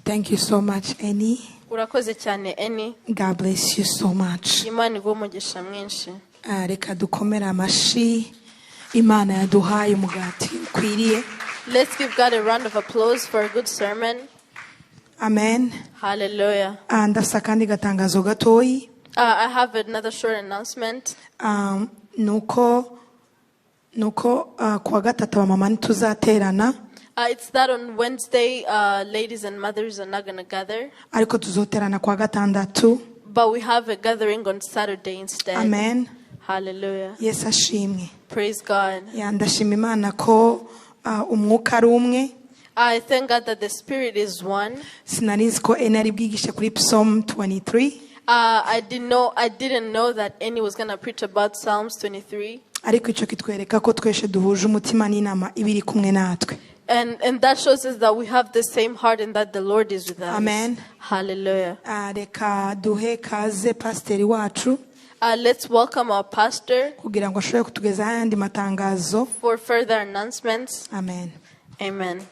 Thank you so much, Annie. Urakoze cyane Eni. God bless you so much. Imana iguhe umugisha mwinshi. Reka dukomere amashi. Imana yaduhaye umugati ukwiriye. Let's give God a round of applause for a good sermon. Amen. Hallelujah. Ndafisa kandi gatangazo gatoyi. I have another short announcement. Nuko kuwa gatatu abamama ntituzaterana. It's that on Wednesday, ladies and mothers are not going to gather. Ariko tuzoterana kuwa gatandatu. But we have a gathering on Saturday instead. Amen. Hallelujah. Yes, ashimwe. Praise God. Ndashima Imana ko umwuka ari umwe. I thank God that the Spirit is one. Sinarizi ko ari bwigishe kuri Psalm 23. I didn't know that Annie was going to preach about Psalms 23. Ariko icyo kitwereka ko tweshe duhuje umutima n'inama ibiri kumwe natwe. And that shows us that we have the same heart and that the Lord is with us. Amen. Hallelujah. Reka duhe kaze pasiteri wacu. Let's welcome our pastor kugira ngo ashobore kutugezaho ayandi matangazo. For further announcements. Amen. Amen.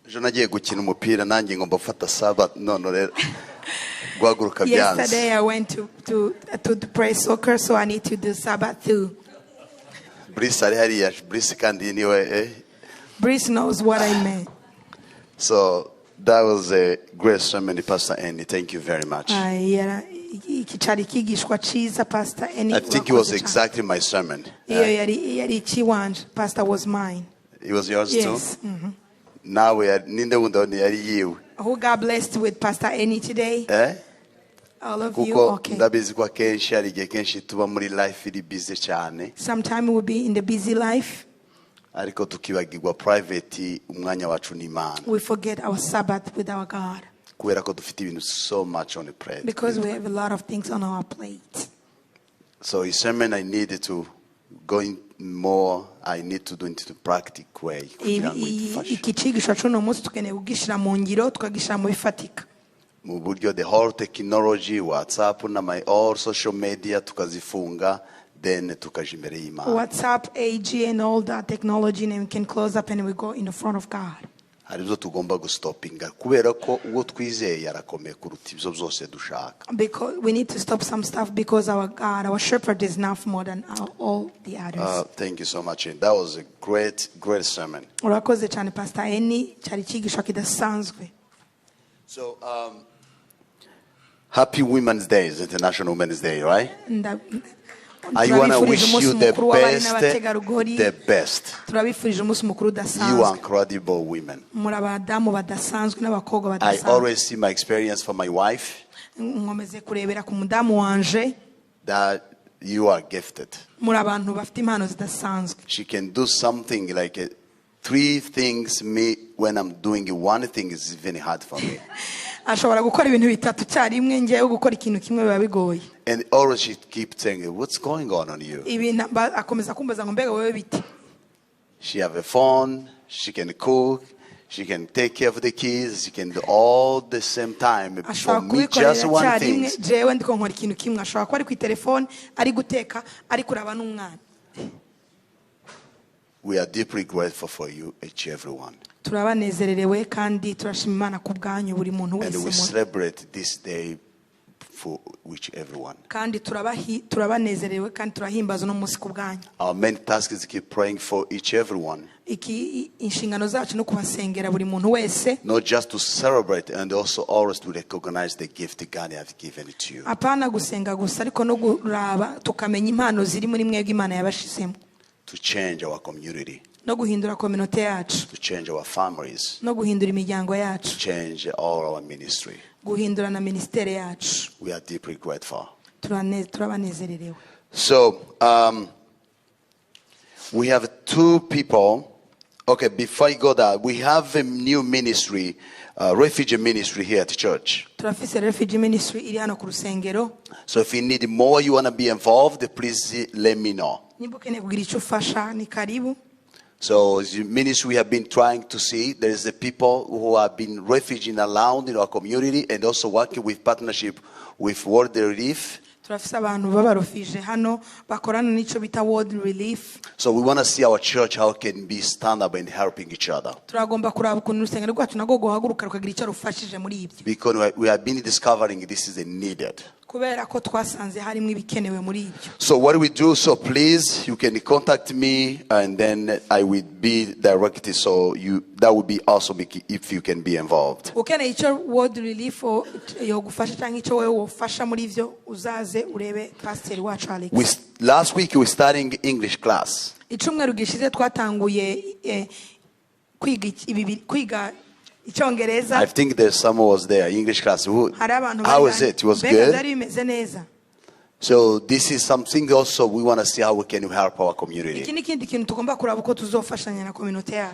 Je nagiye gukina umupira nanjye ngomba gufata Sabbath none rero guhaguruka byanze. Yesterday I went to play soccer, so I need to do Sabbath too. Brice ari hariya, Brice kandi niwe Brice knows what I meant. So that was a great sermon, Pastor Annie. Thank you very much. I think it was exactly my sermon. Pastor was mine. It was yours yes. too? Mm-hmm. Now we are who God blessed with Pastor Annie today? All of you. Okay. Sometime we'll be in the busy life. We forget our Sabbath with our God. Because we have a lot of things on our plate. So his sermon I needed to go in more. I need to do it in a practical way. The whole technology, WhatsApp, my all social media, tukazifunga, then tukaja imbere y'Imana. WhatsApp, AG, and all that technology, and we can close up and we go in the front of God. Harizo tugomba gustopinga kubera ko uwo twizeye arakomeye kuruta ibyo byose dushaka. Because we need to stop some stuff because our God, our shepherd is enough more than all the others. Thank you so much. And that was a great sermon. Urakoze cyane Pastor Annie, cyari cyigisho kidasanzwe. So Happy Women's Day, it's International Women's Day, right? I want to wish you the best. You are incredible women. I always see my experience for my wife that you are gifted. She can do something like 3 things me when I'm doing one thing is very hard for me. And always she keeps saying, what's going on you? She have a phone, she can cook, she can take care of the kids, she can do all the same time. For me, just one thing. We are deeply grateful for you, each everyone. And we celebrate this day for which everyone. Our main task is to keep praying for each everyone. Not just to celebrate and also always to recognize the gift God has given to you. To change our community. To change our families. To change all our ministry. We are deeply grateful. So, we have 2 people. Okay, before I go there, we have a new ministry, refugee ministry here at the church. So if you need more, you want to be involved, please let me know. So the ministry we have been trying to see, there is the people who have been refugees around in our community and also working with partnership with World Relief. turafise abantu babarufije hano bakorana n'ico bita world relief. So we want to see our church how it can be stand up and helping each other. Turagomba kuraba ukuntu urusengero rwacu nago guhaguruka rukagira icyo rufashije muri ibyo. Because we have been discovering this is needed. Kubera ko twasanze harimo ibikenewe muri ibyo. So what do we do? So please, you can contact me and then I will be directed. So that would be awesome if you can be involved. Ukeneye icyo world relief yo gufasha cyangwa icyo wewe wofasha muri ibyo uzaze urebe pastor wacu Alex. Last week we were starting English class. Icumweru gishize twatanguye kwiga icyongereza. I think there's someone was there English class. How was it? It was good. So this is something also we want to see how we can help our community.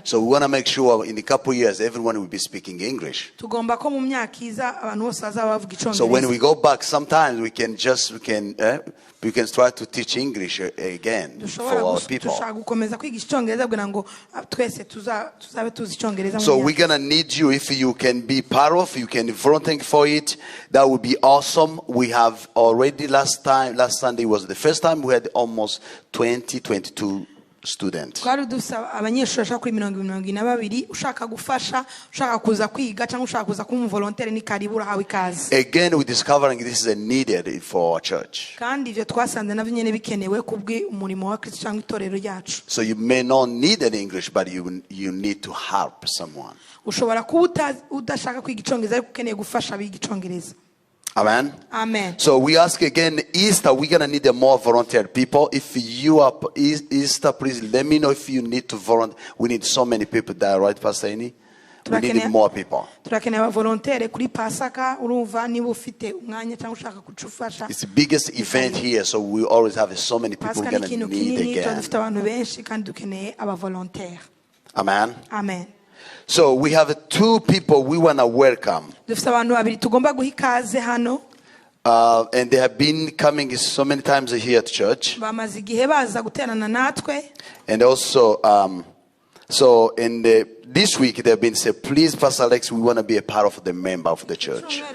So we want to make sure in a couple of years everyone will be speaking English. So when we go back, sometimes we can try to teach English again for our people. So we're gonna need you. If you can be part of, you can volunteer for it. That would be awesome. We have already last Sunday was the first time we had almost 22 students. Again, we're discovering this is needed for our church. So you may not need an English, but you need to help someone. Amen. Amen. So we ask again, Easter, we're going to need more volunteer people. If you are Easter, please let me know if you need to volunteer. We need so many people there, right, Pastor Eni? We need more people. It's the biggest event here, so we always have so many people we're going to need again. Amen. Amen. So we have 2 people we want to welcome. And they have been coming so many times here at church. And also, this week they've been saying, please, Pastor Alex, we want to be a part of the member of the church. I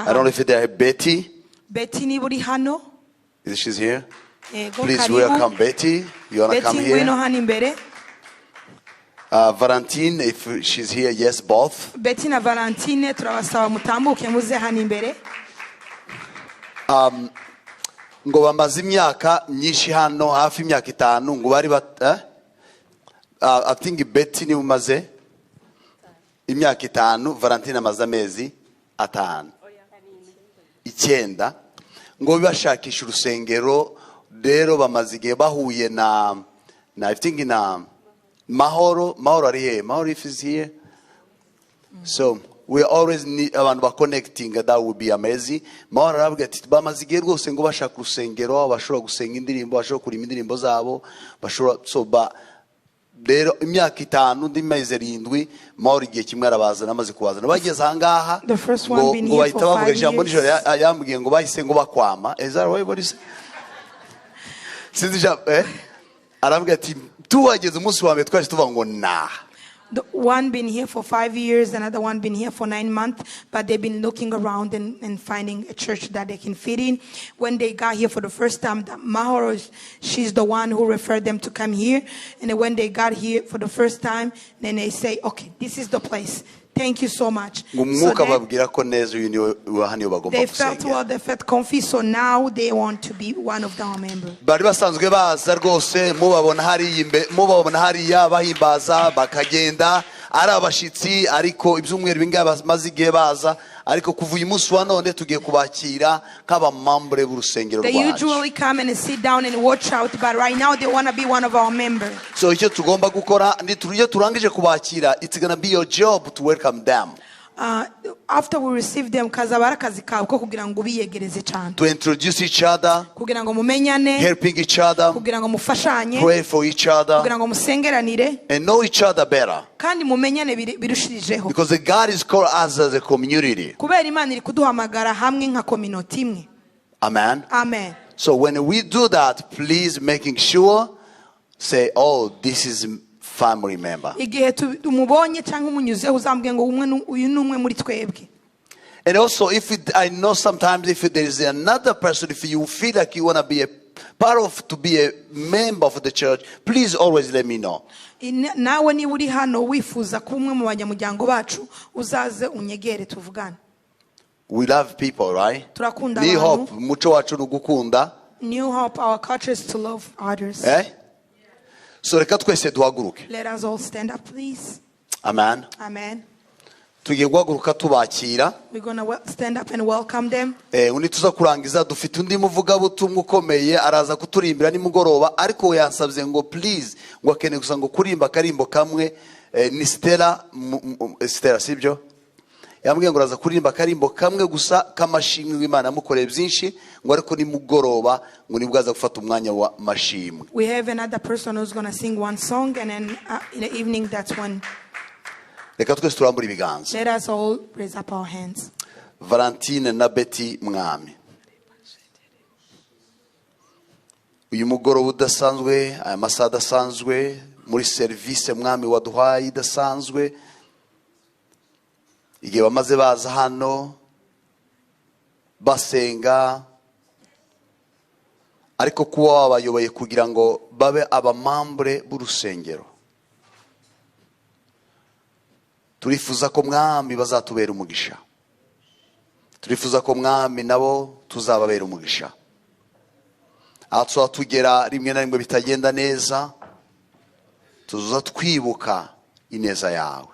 don't know if they're Betty. She's here. Please welcome Betty. You want to come here? Valentine, if she's here, yes, both. Betty na Valentine, turabasaba mutambuke muze hano imbere. Ngo bamaze imyaka myinshi hano hafi imyaka 5 ngo bari I think Betty ni umaze imyaka 5, Valentine amaze amezi 5. 9 ngo bibashakisha urusengero rero bamaze igihe bahuye na I think na Mahoro are here. Mahoro if is here. So we always need abantu connecting. That would be amazing. Mahoro aravuga ati bamazigiye rwose ngo bashaka urusengero bashobora gusenga indirimbo bashobora kurima indirimbo zabo bashobora so ba rero imyaka 5 ndi mezi 7 Mahoro igihe kimwe arabazana amaze kubazana bageze ahangaha ngo bahita bavuga ijambo nijoro yambwiye ngo bahise ngo bakwama. Is that right? What is sinzi aravuga ati tuwageze umunsi wa mbere twaje tuvuga ngo nah. The one been here for 5 years, another one been here for 9 months, but they've been looking around and finding a church that they can fit in. When they got here for the first time, Mahoro, she's the one who referred them to come here. And then when they got here for the first time, then they say, okay, this is the place. Thank you so much. So they felt well, they felt comfy, so now they want to be one of our members. Bari basanzwe baza rwose mubabona hariya bahimbaza bakagenda ari abashitsi ariko ibyumweru bingahe bamaze igihe baza ariko kuva uyu munsi wa none tugiye kubakira nk'abamambure b'urusengero rwacu. They usually come and sit down and watch out, but right now they want to be one of our members. So icyo tugomba gukora iyo turangije kubakira, it's going to be your job to welcome them. After we receive them, to introduce each other, helping each other, pray for each other, and know each other better. Because God is called us as a community. Amen. Amen. So when we do that, please making sure, say, oh, this is family member. And also, I know sometimes if there is another person, if you feel like you want to be a part of, to be a member of the church, please always let me know. Nawe niba uri hano wifuza kuba umwe mu banyamuryango bacu uzaze unyegere tuvugane. We love people, right? Turakunda New abantu. Hope, muco wacu nugukunda. New Hope, our culture is to love others. So reka twese duhaguruke. Let us all stand up, please. Amen. Amen. Tugiye guhaguruka tubakira. We're going to stand up and welcome them. Undi tuza kurangiza dufite undi muvugabutumwa ukomeye araza kuturimbira nimugoroba ariko yansabye ngo please ngo akeneye gusa ngo kurimba karimbo kamwe ni Stella sibyo yambwiye ngo araza kurimba karimbo kamwe gusa kamashimwe w'Imana mukoreye byinshi ngo ariko nimugoroba ngo nibwaza gufata umwanya wa mashimwe. We have another person who's going to sing one song and then in the evening that's when. Reka twese turambura ibiganza. Let us all raise up our hands. Valentine na Betty Mwami. Uyu mugoroba udasanzwe, aya masaha adasanzwe, muri service Mwami waduhaye idasanzwe. Igihe bamaze baza hano basenga ariko kuba wabayoboye kugira ngo babe abamambre b'urusengero. Turifuza ko Mwami bazatubera umugisha. Turifuza ko Mwami nabo tuzababera umugisha. Atso tugera rimwe na rimwe bitagenda neza tuza twibuka ineza yawe.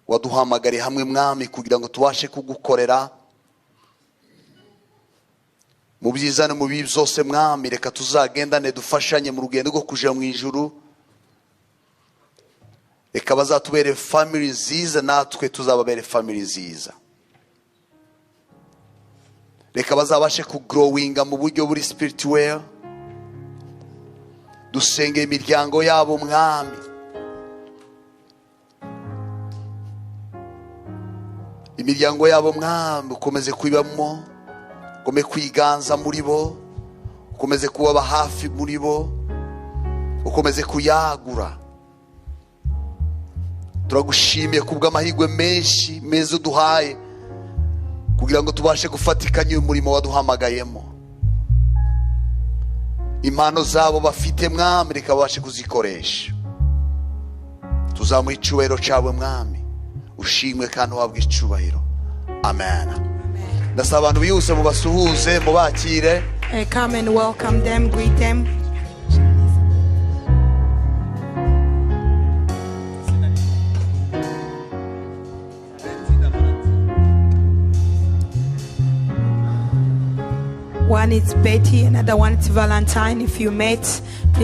Waduhamagare hamwe Mwami kugira ngo tubashe kugukorera mu byiza no mu bibi byose Mwami. Reka tuzagendane dufashanye mu rugendo rwo kuja mu ijuru. Reka bazatubere family nziza natwe tuzababere family nziza. Reka bazabashe kugrowinga mu buryo buri spiritual. Dusenge imiryango yabo Mwami. Imiryango yabo Mwami ukomeze kwibamo, ukomeze kwiganza muri bo, ukomeze kuba hafi muri bo, ukomeze kuyagura. Turagushimiye kubw'amahirwe menshi meza uduhaye kugira ngo tubashe gufatikanya umurimo waduhamagayemo. Impano zabo bafite Mwami reka babashe kuzikoresha. Tuzamuha icubahiro cyawe Mwami, ushimwe kandi uhabwe icubahiro. Amen. Ndasaba abantu biyuse mu basuhuze mu bakire. Come and welcome them, greet them. One is Betty, another one is Valentine. If you met,